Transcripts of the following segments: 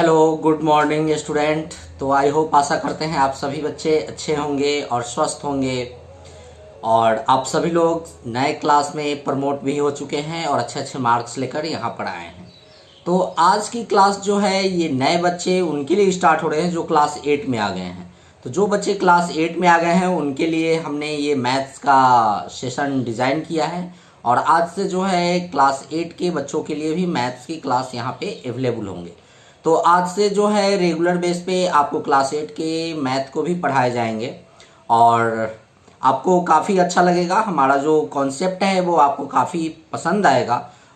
Hello good morning student. तो I hope आशा करते हैं आप सभी बच्चे अच्छे होंगे और स्वस्थ होंगे और आप सभी लोग नए क्लास में प्रमोट भी हो चुके हैं और अच्छे अच्छे मार्क्स लेकर यहाँ पर आए हैं। तो आज की क्लास जो है ये नए बच्चे उनके लिए स्टार्ट हो रहे हैं जो क्लास 8 में आ गए हैं। तो जो बच्चे क्लास 8 में आ गए हैं उनके लिए हमने ये मैथ्स का सेशन डिज़ाइन किया है और आज से जो है क्लास 8 के बच्चों के लिए भी मैथ्स की क्लास यहाँ पे अवेलेबल होंगे। तो आज से जो है रेगुलर बेस पे आपको क्लास 8 के मैथ को भी पढ़ाए जाएंगे और आपको काफ़ी अच्छा लगेगा। हमारा जो कॉन्सेप्ट है वो आपको काफ़ी पसंद आएगा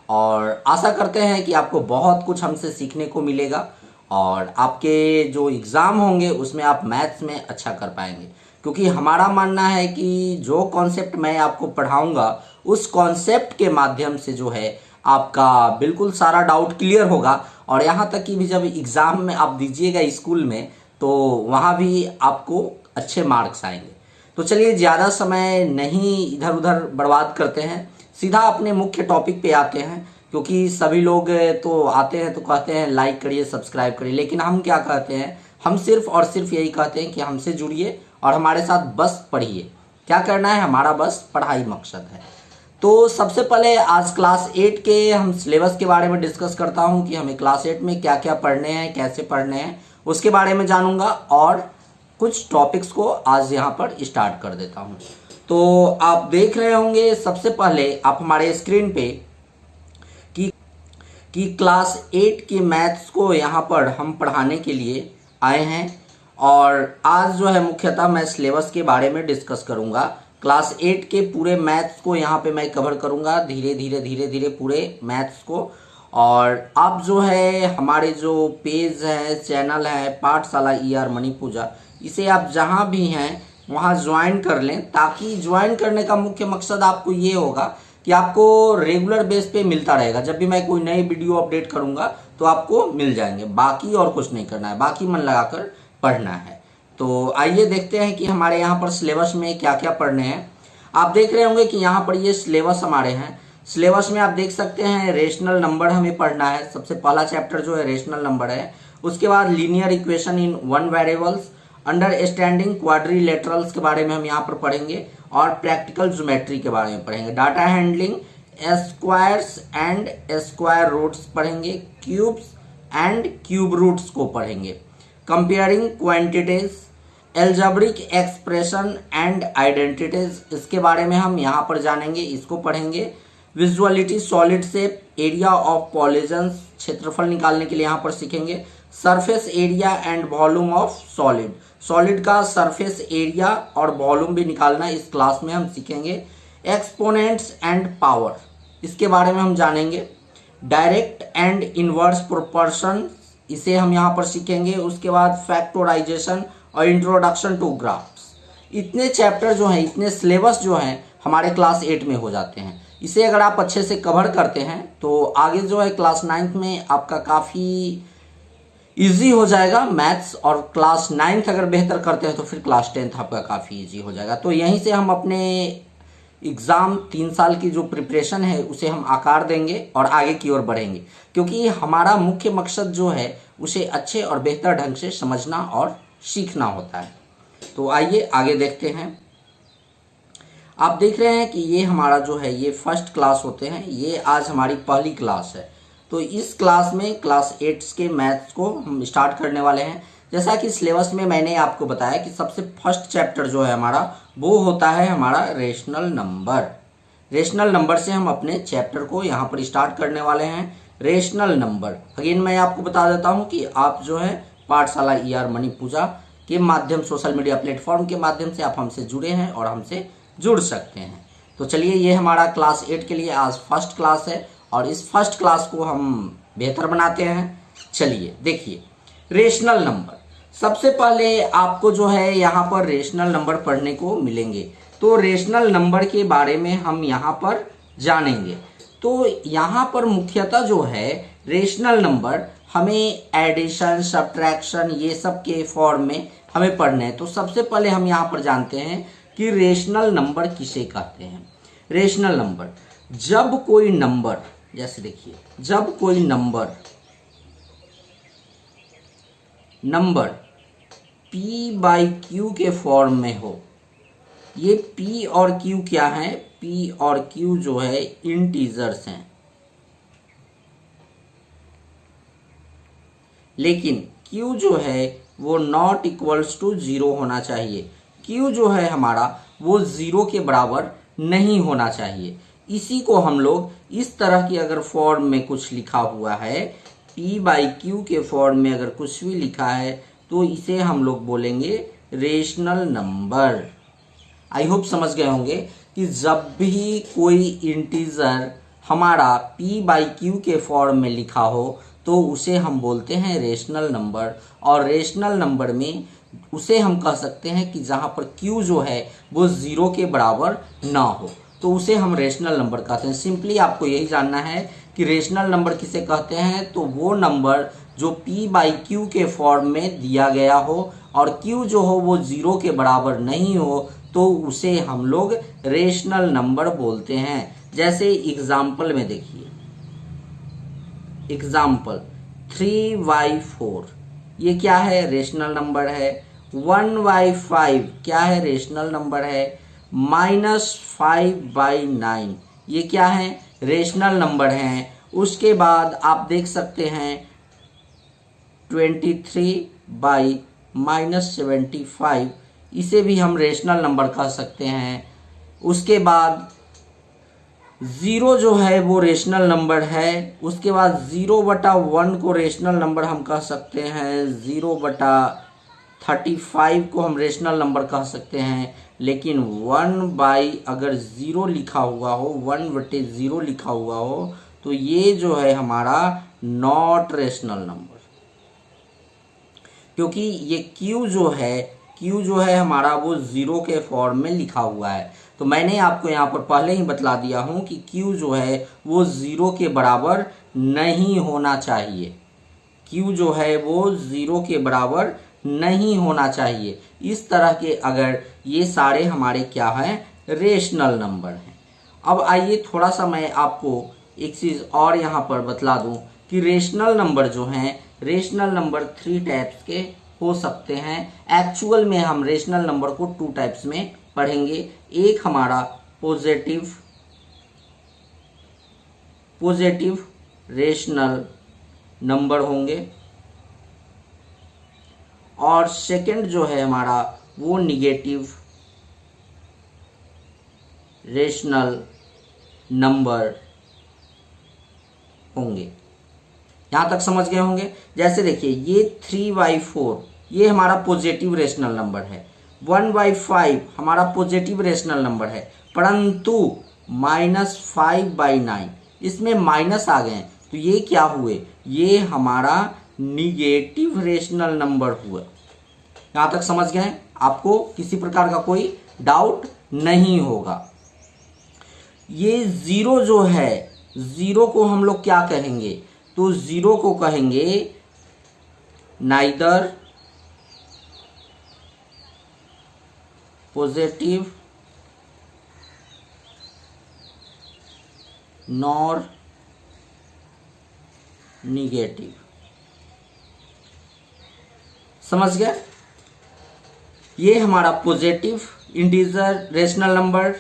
और आशा करते हैं कि आपको बहुत कुछ हमसे सीखने को मिलेगा और आपके जो एग्ज़ाम होंगे उसमें आप मैथ्स में अच्छा कर पाएंगे। क्योंकि हमारा मानना है कि जो कॉन्सेप्ट मैं आपको पढ़ाऊंगा उस कॉन्सेप्ट के माध्यम से जो है आपका बिल्कुल सारा डाउट क्लियर होगा और यहाँ तक कि भी जब एग्ज़ाम में आप दीजिएगा स्कूल में तो वहाँ भी आपको अच्छे मार्क्स आएंगे। तो चलिए ज़्यादा समय नहीं इधर उधर बर्बाद करते हैं, सीधा अपने मुख्य टॉपिक पे आते हैं। क्योंकि सभी लोग तो आते हैं तो कहते हैं लाइक करिए सब्सक्राइब करिए, लेकिन हम क्या कहते हैं, हम सिर्फ और सिर्फ यही कहते हैं कि हमसे जुड़िए और हमारे साथ बस पढ़िए। क्या करना है, हमारा बस पढ़ाई मकसद है। तो सबसे पहले आज क्लास 8 के हम सिलेबस के बारे में डिस्कस करता हूं कि हमें क्लास 8 में क्या क्या पढ़ने हैं, कैसे पढ़ने हैं, उसके बारे में जानूंगा और कुछ टॉपिक्स को आज यहाँ पर स्टार्ट कर देता हूं। तो आप देख रहे होंगे सबसे पहले आप हमारे स्क्रीन पे कि क्लास 8 की मैथ्स को यहाँ पर हम पढ़ाने के लिए आए हैं और आज जो है मुख्यतः मैं सिलेबस के बारे में डिस्कस करूँगा। क्लास 8 के पूरे मैथ्स को यहाँ पे मैं कवर करूँगा धीरे धीरे पूरे मैथ्स को। और आप जो है हमारे जो पेज है, चैनल है पाठशाला ER मणि पूजा, इसे आप जहाँ भी हैं वहाँ ज्वाइन कर लें, ताकि ज्वाइन करने का मुख्य मकसद आपको ये होगा कि आपको रेगुलर बेस पे मिलता रहेगा। जब भी मैं कोई नई वीडियो अपडेट करूँगा तो आपको मिल जाएंगे। बाकी और कुछ नहीं करना है, बाकी मन लगाकर पढ़ना है। तो आइए देखते हैं कि हमारे यहाँ पर सिलेबस में क्या क्या पढ़ने हैं। आप देख रहे होंगे कि यहाँ पर ये सिलेबस हमारे हैं। सिलेबस में आप देख सकते हैं रेशनल नंबर हमें पढ़ना है। सबसे पहला चैप्टर जो है रेशनल नंबर है। उसके बाद linear equation in one variables, understanding quadrilaterals के बारे में हम यहाँ पर पढ़ेंगे और प्रैक्टिकल ज्योमेट्री के बारे में पढ़ेंगे। Data handling, squares and square roots पढ़ेंगे, क्यूब्स एंड क्यूब रूट्स को पढ़ेंगे, comparing quantities, algebraic expression and identities, इसके बारे में हम यहाँ पर जानेंगे, इसको पढ़ेंगे। Visuality, solid shape, area of polygons, क्षेत्रफल निकालने के लिए यहाँ पर सीखेंगे। Surface area and volume of solid, solid का सरफेस एरिया और वॉल्यूम भी निकालना इस क्लास में हम सीखेंगे। एक्सपोनेंट्स एंड पावर, इसके बारे में हम जानेंगे। डायरेक्ट एंड इनवर्स प्रोपोर्शन, इसे हम यहाँ पर सीखेंगे। उसके बाद फैक्टराइजेशन और इंट्रोडक्शन टू ग्राफ्स। इतने चैप्टर जो हैं, इतने सिलेबस जो हैं हमारे क्लास 8 में हो जाते हैं। इसे अगर आप अच्छे से कवर करते हैं तो आगे जो है क्लास 9th में आपका काफ़ी इजी हो जाएगा मैथ्स, और क्लास 9th अगर बेहतर करते हैं तो फिर क्लास 10th आपका काफ़ी इजी हो जाएगा। तो यहीं से हम अपने एग्ज़ाम 3 साल की जो प्रिपरेशन है उसे हम आकार देंगे और आगे की ओर बढ़ेंगे। क्योंकि हमारा मुख्य मकसद जो है उसे अच्छे और बेहतर ढंग से समझना और सीखना होता है। तो आइए आगे देखते हैं। आप देख रहे हैं कि ये हमारा जो है ये फर्स्ट क्लास होते हैं, ये आज हमारी पहली क्लास है। तो इस क्लास में क्लास 8 के मैथ्स को हम स्टार्ट करने वाले हैं। जैसा कि सिलेबस में मैंने आपको बताया कि सबसे फर्स्ट चैप्टर जो है हमारा वो होता है हमारा रेशनल नंबर। रेशनल नंबर से हम अपने चैप्टर को यहाँ पर स्टार्ट करने वाले हैं। रेशनल नंबर अगेन मैं आपको बता देता हूँ कि आप जो है पाठशाला ER मणि पूजा के माध्यम, सोशल मीडिया प्लेटफॉर्म के माध्यम से आप हमसे जुड़े हैं और हमसे जुड़ सकते हैं। तो चलिए ये हमारा क्लास 8 के लिए आज फर्स्ट क्लास है और इस फर्स्ट क्लास को हम बेहतर बनाते हैं। चलिए देखिए रेशनल नंबर। सबसे पहले आपको जो है यहाँ पर रेशनल नंबर पढ़ने को मिलेंगे। तो रेशनल नंबर के बारे में हम यहाँ पर जानेंगे। तो यहाँ पर मुख्यतः जो है रेशनल नंबर हमें एडिशन, सब्ट्रैक्शन ये सब के फॉर्म में हमें पढ़ने हैं। तो सबसे पहले हम यहाँ पर जानते हैं कि रेशनल नंबर किसे कहते हैं। रेशनल नंबर, जब कोई नंबर, जैसे देखिए जब कोई number number p by Q के फॉर्म में हो। ये p और q क्या है? p और q जो है इंटीजर्स हैं, लेकिन q जो है वो नॉट इक्वल्स टू 0 होना चाहिए। q जो है हमारा वो 0 के बराबर नहीं होना चाहिए। इसी को हम लोग इस तरह की अगर फॉर्म में कुछ लिखा हुआ है, p बाई क्यू के फॉर्म में अगर कुछ भी लिखा है तो इसे हम लोग बोलेंगे रेशनल नंबर। आई होप समझ गए होंगे कि जब भी कोई इंटीजर हमारा p बाई क्यू के फॉर्म में लिखा हो तो उसे हम बोलते हैं रेशनल नंबर। और रेशनल नंबर में उसे हम कह सकते हैं कि जहाँ पर q जो है वो 0 के बराबर ना हो तो उसे हम रेशनल नंबर कहते हैं। सिंपली आपको यही जानना है कि रेशनल नंबर किसे कहते हैं, तो वो नंबर जो p बाई क्यू के फॉर्म में दिया गया हो और q जो हो वो 0 के बराबर नहीं हो तो उसे हम लोग रेशनल नंबर बोलते हैं। जैसे एग्जाम्पल में देखिए, एग्जाम्पल 3/4 ये क्या है? रेशनल नंबर है। 1/5 क्या है? रेशनल नंबर है। -5/9 ये क्या है? रेशनल नंबर हैं। उसके बाद आप देख सकते हैं 23/-75 इसे भी हम रेशनल नंबर कह सकते हैं। उसके बाद 0 जो है वो रेशनल नंबर है। उसके बाद 0/1 को रेशनल नंबर हम कह सकते हैं। 0/35 को हम रेशनल नंबर कह सकते हैं। लेकिन 1 अगर 0 लिखा हुआ हो, 1/0 लिखा हुआ हो तो ये जो है हमारा नॉट रेशनल नंबर, क्योंकि ये q जो है हमारा वो 0 के फॉर्म में लिखा हुआ है। तो मैंने आपको यहाँ पर पहले ही बतला दिया हूँ कि q जो है वो 0 के बराबर नहीं होना चाहिए। q जो है वो 0 के बराबर नहीं होना चाहिए। इस तरह के अगर ये सारे हमारे क्या हैं? रेशनल नंबर हैं। अब आइए थोड़ा सा मैं आपको एक चीज़ और यहाँ पर बतला दूँ कि रेशनल नंबर जो हैं, रेशनल नंबर 3 टाइप्स के हो सकते हैं। एक्चुअल में हम रेशनल नंबर को 2 टाइप्स में पढ़ेंगे। एक हमारा पॉजिटिव रेशनल नंबर होंगे और सेकंड जो है हमारा वो निगेटिव रेशनल नंबर होंगे। यहाँ तक समझ गए होंगे। जैसे देखिए ये 3/4 ये हमारा पॉजिटिव रेशनल नंबर है। 1/5 हमारा पॉजिटिव रेशनल नंबर है, परंतु -5/9 इसमें माइनस आ गए तो ये क्या हुए? ये हमारा निगेटिव रेशनल नंबर हुआ। यहाँ तक समझ गए? आपको किसी प्रकार का कोई डाउट नहीं होगा। ये 0 जो है, 0 को हम लोग क्या कहेंगे? तो 0 को कहेंगे नाइदर पॉजिटिव नॉर निगेटिव। समझ गए? ये हमारा positive integer rational number,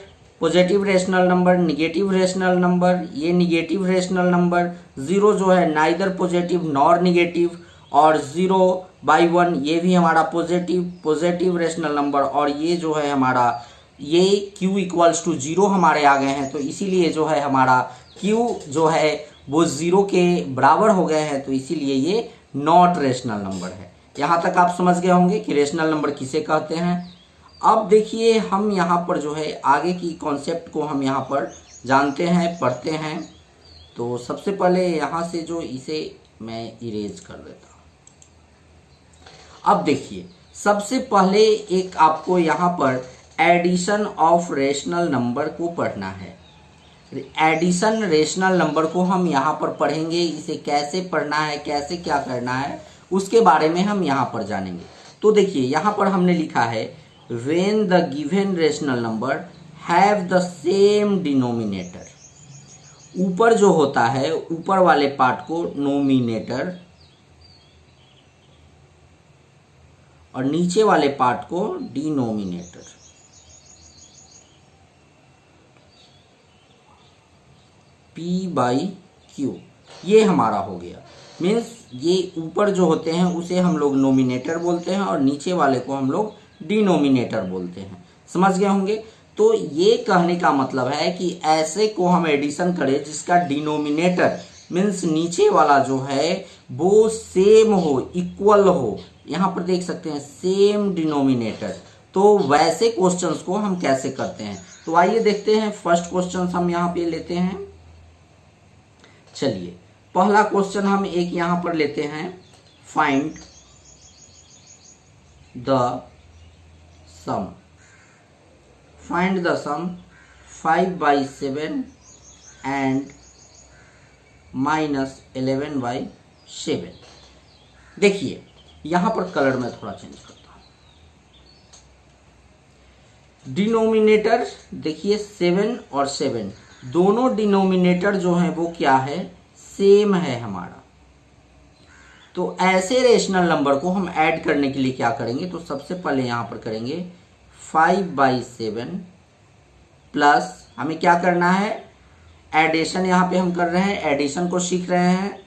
positive rational number, negative rational number, ये निगेटिव रेशनल नंबर। 0 जो है नाइदर पॉजिटिव नॉर निगेटिव, और 0/1 ये भी हमारा पॉजिटिव रेशनल नंबर। और ये जो है हमारा ये q इक्वल्स टू 0 हमारे आ गए हैं, तो इसीलिए जो है हमारा q जो है वो 0 के बराबर हो गए हैं, तो इसीलिए ये नॉट रेशनल नंबर है। यहाँ तक आप समझ गए होंगे कि रेशनल नंबर किसे कहते हैं। अब देखिए हम यहाँ पर जो है आगे की कॉन्सेप्ट को हम यहाँ पर जानते हैं, पढ़ते हैं। तो सबसे पहले यहाँ से जो इसे मैं इरेज कर देता हूँ। अब देखिए सबसे पहले एक आपको यहाँ पर एडिशन ऑफ रेशनल नंबर को पढ़ना है। एडिशन रेशनल नंबर को हम यहाँ पर पढ़ेंगे। इसे कैसे पढ़ना है, कैसे क्या करना है, उसके बारे में हम यहाँ पर जानेंगे। तो देखिए यहाँ पर हमने लिखा है when the given rational number have the same denominator। ऊपर जो होता है, ऊपर वाले पार्ट को नोमिनेटर और नीचे वाले पार्ट को डिनोमिनेटर। P/Q ये हमारा हो गया। मीन्स ये ऊपर जो होते हैं उसे हम लोग नोमिनेटर बोलते हैं और नीचे वाले को हम लोग डिनोमिनेटर बोलते हैं। समझ गए होंगे। तो ये कहने का मतलब है कि ऐसे को हम एडिशन करें जिसका डिनोमिनेटर मीन्स नीचे वाला जो है वो सेम हो, इक्वल हो। यहाँ पर देख सकते हैं सेम डिनोमिनेटर। तो वैसे क्वेश्चंस को हम कैसे करते हैं, तो आइए देखते हैं। फर्स्ट क्वेश्चन हम यहाँ पे लेते हैं। चलिए पहला क्वेश्चन हम एक यहां पर लेते हैं, find the sum. Find the sum 5/7 and -11/7। देखिए यहां पर कलर में थोड़ा चेंज करता हूं। डिनोमिनेटर देखिए 7 और 7 दोनों डिनोमिनेटर जो हैं वो क्या है, सेम है हमारा। तो ऐसे रेशनल नंबर को हम ऐड करने के लिए क्या करेंगे, तो सबसे पहले यहां पर करेंगे 5/7 प्लस, हमें क्या करना है, एडिशन यहां पे हम कर रहे हैं, एडिशन को सीख रहे हैं,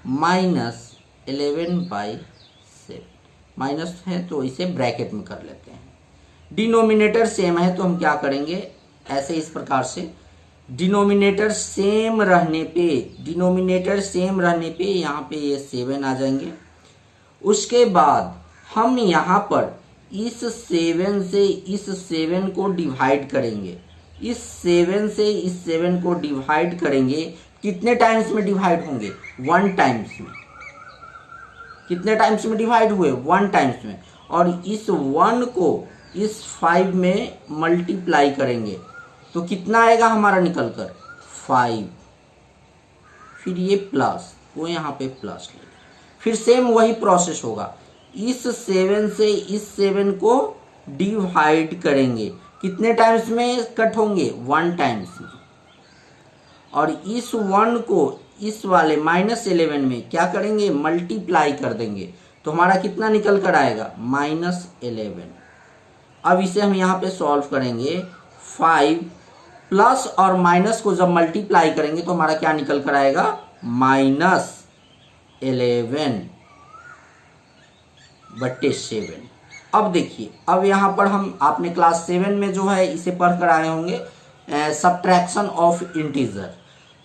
-11/7। माइनस है तो इसे ब्रैकेट में कर लेते हैं। डिनोमिनेटर सेम है तो हम क्या करेंगे, ऐसे इस प्रकार से डिनोमिनेटर सेम रहने पे यहाँ पे ये 7 आ जाएंगे। उसके बाद हम यहाँ पर इस 7 से इस 7 को डिवाइड करेंगे, इस 7 से इस 7 को डिवाइड करेंगे। कितने टाइम्स में डिवाइड होंगे, 1 टाइम्स में। कितने टाइम्स में डिवाइड हुए, 1 टाइम्स में। और इस 1 को इस 5 में मल्टीप्लाई करेंगे तो कितना आएगा हमारा निकल कर 5। फिर ये प्लस, वो यहाँ पे प्लस ले, फिर सेम वही प्रोसेस होगा। इस 7 से इस 7 को डिवाइड करेंगे, कितने टाइम्स में कट होंगे, 1 टाइम्स में। और इस 1 को इस वाले -11 में क्या करेंगे, मल्टीप्लाई कर देंगे तो हमारा कितना निकल कर आएगा, -11। अब इसे हम यहाँ पे सॉल्व करेंगे। 5 प्लस और माइनस को जब मल्टीप्लाई करेंगे तो हमारा क्या निकल कर आएगा, -11/7। अब देखिए, अब यहाँ पर हम आपने क्लास 7 में जो है इसे पढ़ कर आए होंगे, सब्ट्रैक्शन ऑफ इंटीजर।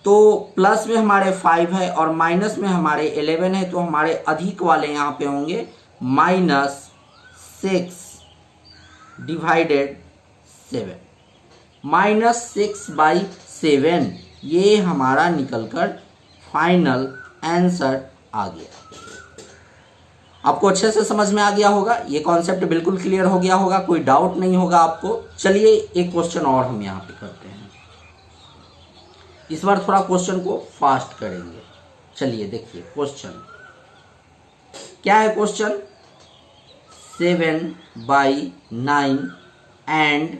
तो प्लस में हमारे 5 है और माइनस में हमारे 11 है, तो हमारे अधिक वाले यहाँ पे होंगे -6/7। -6/7 ये हमारा निकलकर फाइनल आंसर आ गया। आपको अच्छे से समझ में आ गया होगा, ये कॉन्सेप्ट बिल्कुल क्लियर हो गया होगा, कोई डाउट नहीं होगा आपको। चलिए एक क्वेश्चन और हम यहाँ पे करते हैं। इस बार थोड़ा क्वेश्चन को फास्ट करेंगे। चलिए देखिए क्वेश्चन क्या है। Question 7/9 and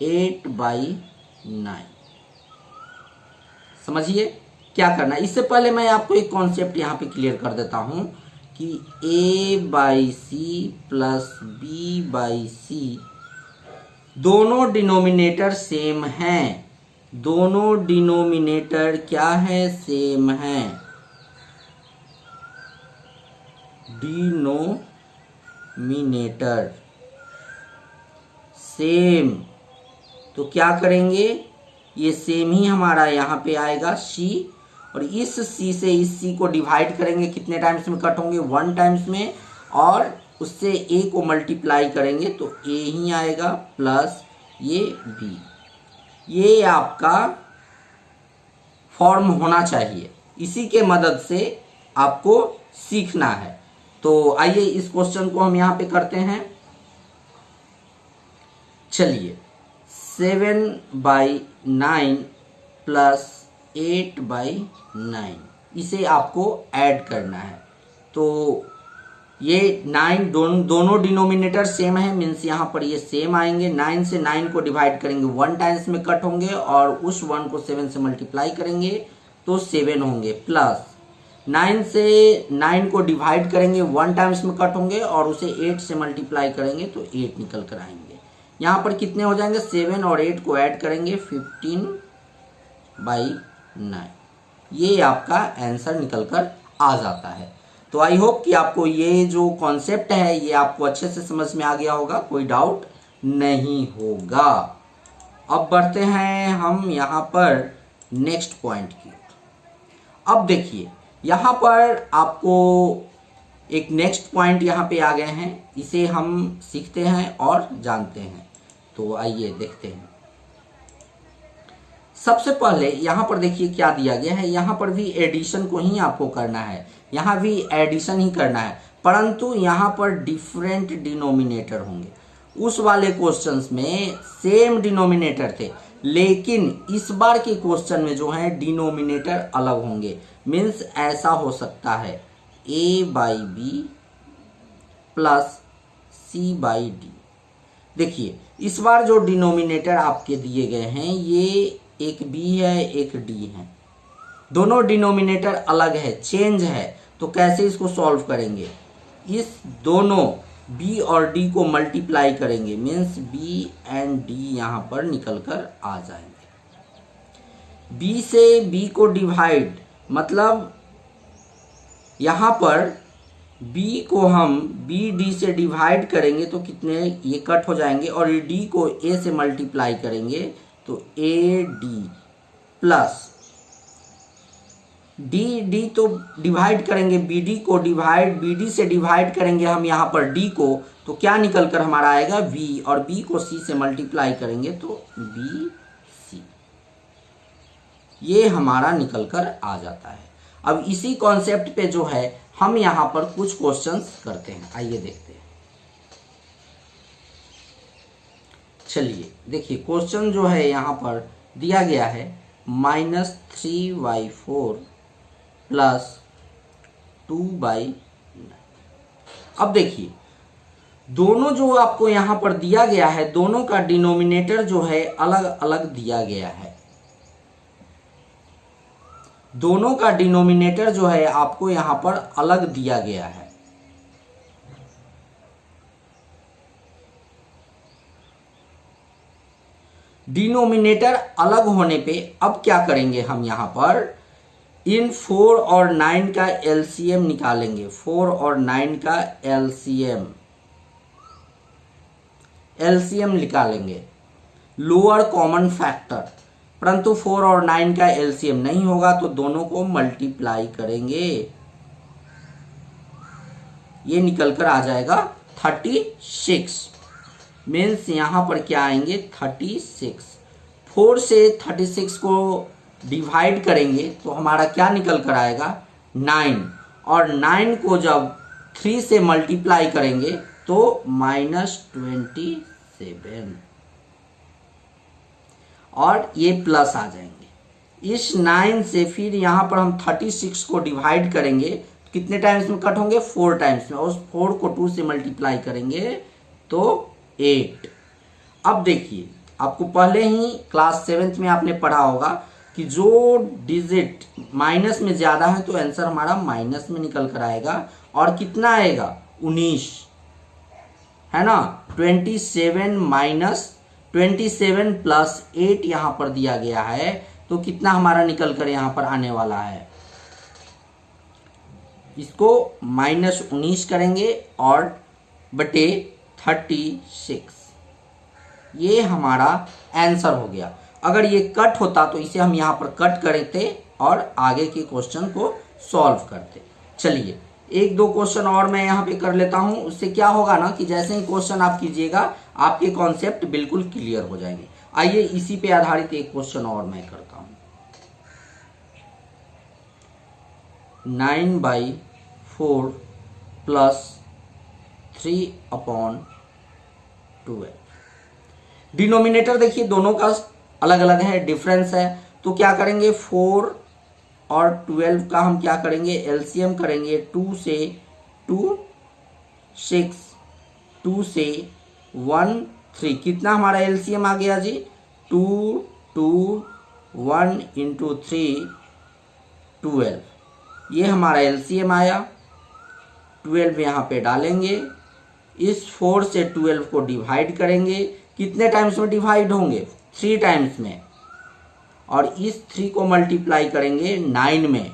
8/9। समझिए क्या करना है। इससे पहले मैं आपको एक कॉन्सेप्ट यहाँ पे क्लियर कर देता हूँ कि A/C प्लस B/C दोनों डिनोमिनेटर सेम हैं। दोनों डिनोमिनेटर क्या है, सेम है। डिनोमिनेटर सेम, तो क्या करेंगे, ये सेम ही हमारा यहाँ पे आएगा C, और इस C से इस C को डिवाइड करेंगे, कितने टाइम्स में कट होंगे, 1 टाइम्स में, और उससे A को मल्टीप्लाई करेंगे तो A ही आएगा प्लस ये B। ये आपका फॉर्म होना चाहिए, इसी के मदद से आपको सीखना है। तो आइए इस क्वेश्चन को हम यहाँ पे करते हैं। चलिए 7/9 प्लस 8/9 इसे आपको ऐड करना है। तो ये 9 दोनों डिनोमिनेटर सेम है, मीन्स यहाँ पर ये सेम आएंगे। 9 से 9 को डिवाइड करेंगे, 1 टाइम्स में कट होंगे, और उस 1 को 7 से मल्टीप्लाई करेंगे तो 7 होंगे, प्लस 9 से 9 को डिवाइड करेंगे 1 टाइम्स में कट होंगे और उसे 8 से मल्टीप्लाई करेंगे तो 8 निकल कर आएंगे। यहाँ पर कितने हो जाएंगे, 7 और 8 को ऐड करेंगे 15/9। ये आपका आंसर निकल कर आ जाता है। तो आई होप कि आपको ये जो कॉन्सेप्ट है ये आपको अच्छे से समझ में आ गया होगा, कोई डाउट नहीं होगा। अब बढ़ते हैं हम यहाँ पर नेक्स्ट पॉइंट की। अब देखिए यहाँ पर आपको एक नेक्स्ट पॉइंट यहाँ पे आ गए हैं, इसे हम सीखते हैं और जानते हैं। तो आइए देखते हैं। सबसे पहले यहाँ पर देखिए क्या दिया गया है, यहाँ पर भी एडिशन को ही आपको करना है, यहाँ भी एडिशन ही करना है, परंतु यहाँ पर डिफरेंट डिनोमिनेटर होंगे। उस वाले क्वेश्चंस में सेम डिनोमिनेटर थे, लेकिन इस बार के क्वेश्चन में जो है डिनोमिनेटर अलग होंगे। मीन्स ऐसा हो सकता है a/b प्लस c/d। देखिए इस बार जो डिनोमिनेटर आपके दिए गए हैं ये एक b है एक d है, दोनों डिनोमिनेटर अलग है, चेंज है। तो कैसे इसको सॉल्व करेंगे, इस दोनों b और d को मल्टीप्लाई करेंगे, मीन्स b एंड d यहाँ पर निकल कर आ जाएंगे। b से b को डिवाइड, मतलब यहाँ पर b को हम bd से डिवाइड करेंगे तो कितने, ये कट हो जाएंगे, और d को a से मल्टीप्लाई करेंगे तो ad प्लस d तो डिवाइड करेंगे, bd को डिवाइड, bd से डिवाइड करेंगे हम यहाँ पर d को, तो क्या निकल कर हमारा आएगा v, और b को c से मल्टीप्लाई करेंगे तो bc। ये हमारा निकल कर आ जाता है। अब इसी कॉन्सेप्ट पे जो है हम यहाँ पर कुछ क्वेश्चंस करते हैं, आइए देखते हैं। चलिए देखिए क्वेश्चन जो है यहाँ पर दिया गया है -3y4 प्लस 2/9। अब देखिए दोनों जो आपको यहाँ पर दिया गया है, दोनों का डिनोमिनेटर जो है अलग अलग दिया गया है। दोनों का डिनोमिनेटर जो है आपको यहाँ पर अलग दिया गया है। डिनोमिनेटर अलग होने पे अब क्या करेंगे हम यहाँ पर, इन 4 और 9 का एलसीएम निकालेंगे। 4 और 9 का एलसीएम निकालेंगे, लोअर कॉमन फैक्टर। परंतु 4 और 9 का एलसीएम नहीं होगा तो दोनों को मल्टीप्लाई करेंगे, ये निकल कर आ जाएगा 36। मीन्स यहां पर क्या आएंगे 36। 4 से 36 को डिवाइड करेंगे तो हमारा क्या निकल कर आएगा 9, और 9 को जब 3 से मल्टीप्लाई करेंगे तो -27, और ये प्लस आ जाएंगे। इस 9 से फिर यहाँ पर हम 36 को डिवाइड करेंगे, कितने टाइम्स में कट होंगे 4 टाइम्स में, और उस 4 को 2 से मल्टीप्लाई करेंगे तो 8। अब देखिए आपको पहले ही क्लास 7th में आपने पढ़ा होगा कि जो डिजिट माइनस में ज़्यादा है तो आंसर हमारा माइनस में निकल कर आएगा, और कितना आएगा 19, है ना। 27 प्लस 8 यहाँ पर दिया गया है, तो कितना हमारा निकल कर यहाँ पर आने वाला है, इसको -19 करेंगे और बटे 36, ये हमारा आंसर हो गया। अगर ये कट होता तो इसे हम यहाँ पर कट करते और आगे के क्वेश्चन को सॉल्व करते। चलिए एक दो क्वेश्चन और मैं यहाँ पे कर लेता हूँ, उससे क्या होगा ना कि जैसे ही क्वेश्चन आप कीजिएगा आपके कॉन्सेप्ट बिल्कुल क्लियर हो जाएंगे। आइए इसी पे आधारित एक क्वेश्चन और मैं करता हूँ। 9/4 प्लस 3/12। डिनोमिनेटर देखिए दोनों का अलग अलग है, डिफरेंस है, तो क्या करेंगे 4 और 12 का हम क्या करेंगे एलसीएम करेंगे। 2 से 2 6, 2 से 1 3, कितना हमारा एलसीएम आ गया जी 2 2 1 × 3 12, ये हमारा एलसीएम आया, 12 यहाँ पे डालेंगे, इस 4 से 12 को डिवाइड करेंगे, कितने टाइम्स में डिवाइड होंगे, 3 टाइम्स में, और इस 3 को मल्टीप्लाई करेंगे 9 में,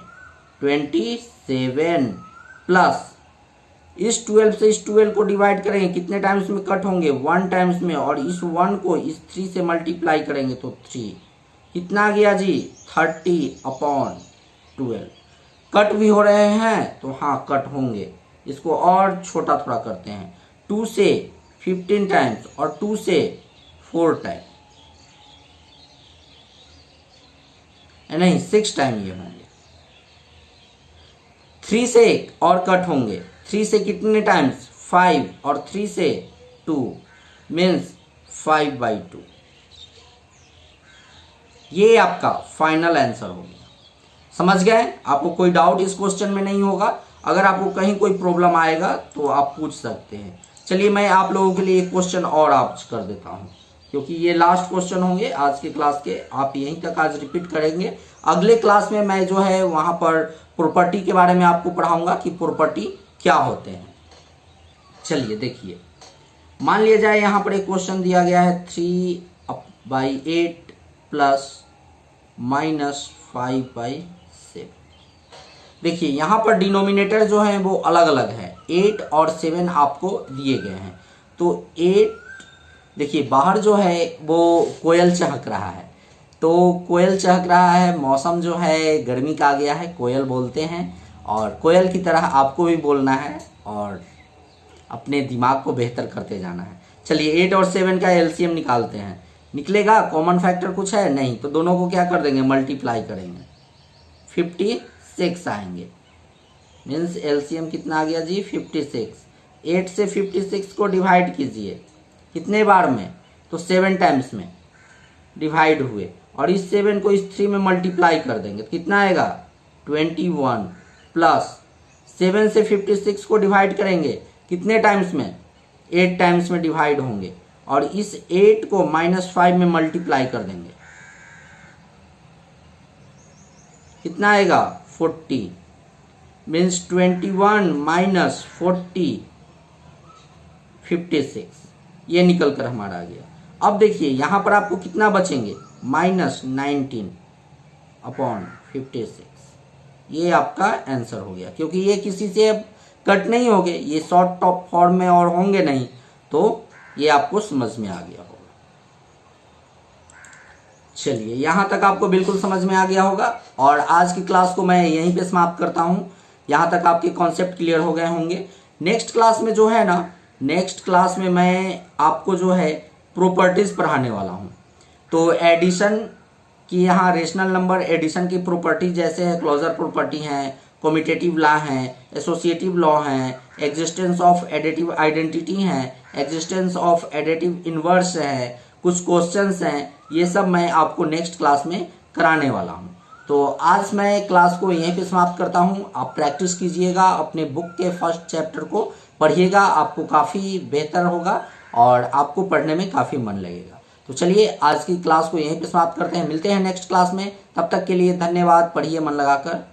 27 प्लस इस 12 से इस 12 को डिवाइड करेंगे, कितने टाइम्स में कट होंगे, 1 टाइम्स में, और इस 1 को इस 3 से मल्टीप्लाई करेंगे तो 3, कितना आ गया जी, 30/12। कट भी हो रहे हैं तो हाँ कट होंगे, इसको और छोटा थोड़ा करते हैं, 2 से 15 टाइम्स और 2 से 4 टाइम, नहीं 6 टाइम ये होंगे, 3 से और कट होंगे, 3 से कितने टाइम्स, 5, और 3 से 2 मीन्स 5/2। ये आपका फाइनल आंसर हो गया। समझ गए? आपको कोई डाउट इस क्वेश्चन में नहीं होगा। अगर आपको कहीं कोई प्रॉब्लम आएगा तो आप पूछ सकते हैं। चलिए मैं आप लोगों के लिए एक क्वेश्चन और आज कर देता हूं, क्योंकि ये लास्ट क्वेश्चन होंगे आज के क्लास के। आप यहीं तक आज रिपीट करेंगे। अगले क्लास में मैं जो है वहां पर प्रॉपर्टी के बारे में आपको पढ़ाऊंगा कि प्रॉपर्टी क्या होते हैं। चलिए देखिए, मान लिया जाए यहाँ पर एक क्वेश्चन दिया गया है 3/8 प्लस -5/7। देखिए यहाँ पर डिनोमिनेटर जो है वो अलग अलग है, 8 और 7 आपको दिए गए हैं। तो 8 देखिए बाहर जो है वो कोयल चहक रहा है, तो कोयल चहक रहा है, मौसम जो है गर्मी का आ गया है, कोयल बोलते हैं, और कोयल की तरह आपको भी बोलना है और अपने दिमाग को बेहतर करते जाना है। चलिए 8 और 7 का एलसीएम निकालते हैं। निकलेगा? कॉमन फैक्टर कुछ है नहीं, तो दोनों को क्या कर देंगे, मल्टीप्लाई करेंगे, 56 आएंगे। मीन्स एलसीएम कितना आ गया जी, 56। 8 से 56 को डिवाइड कीजिए, कितने बार में, तो 7 टाइम्स में डिवाइड हुए, और इस 7 को इस 3 में मल्टीप्लाई कर देंगे, कितना आएगा, 21 प्लस 7 से 56 को डिवाइड करेंगे, कितने टाइम्स में, 8 टाइम्स में डिवाइड होंगे, और इस 8 को -5 में मल्टीप्लाई कर देंगे, कितना आएगा, 40। मीन्स 21 माइनस 40 56, ये निकल कर हमारा आ गया। अब देखिए यहाँ पर आपको कितना बचेंगे, -19/56। ये आपका आंसर हो गया, क्योंकि ये किसी से कट नहीं होंगे, ये शॉर्ट टॉप फॉर्म में और होंगे नहीं, तो ये आपको समझ में आ गया होगा। चलिए यहाँ तक आपको बिल्कुल समझ में आ गया होगा, और आज की क्लास को मैं यहीं पे समाप्त करता हूँ। यहाँ तक आपके कॉन्सेप्ट क्लियर हो गए होंगे। नेक्स्ट क्लास में जो है ना, नेक्स्ट क्लास में मैं आपको जो है प्रॉपर्टीज पढ़ाने वाला हूँ। तो एडिशन की, यहाँ रेशनल नंबर एडिशन की प्रॉपर्टी जैसे है, क्लोजर प्रॉपर्टी हैं, कम्यूटेटिव लॉ हैं, एसोसिएटिव लॉ हैं, एग्जिस्टेंस ऑफ एडिटिव आइडेंटिटी हैं, एग्जिस्टेंस ऑफ एडिटिव इनवर्स है, कुछ क्वेश्चंस हैं, ये सब मैं आपको नेक्स्ट क्लास में कराने वाला हूँ। तो आज मैं क्लास को यहीं पे समाप्त करता हूँ। आप प्रैक्टिस कीजिएगा, अपने बुक के फर्स्ट चैप्टर को पढ़िएगा, आपको काफ़ी बेहतर होगा और आपको पढ़ने में काफ़ी मन लगेगा। तो चलिए आज की क्लास को यहीं पे समाप्त करते हैं, मिलते हैं नेक्स्ट क्लास में। तब तक के लिए धन्यवाद। पढ़िए मन लगाकर।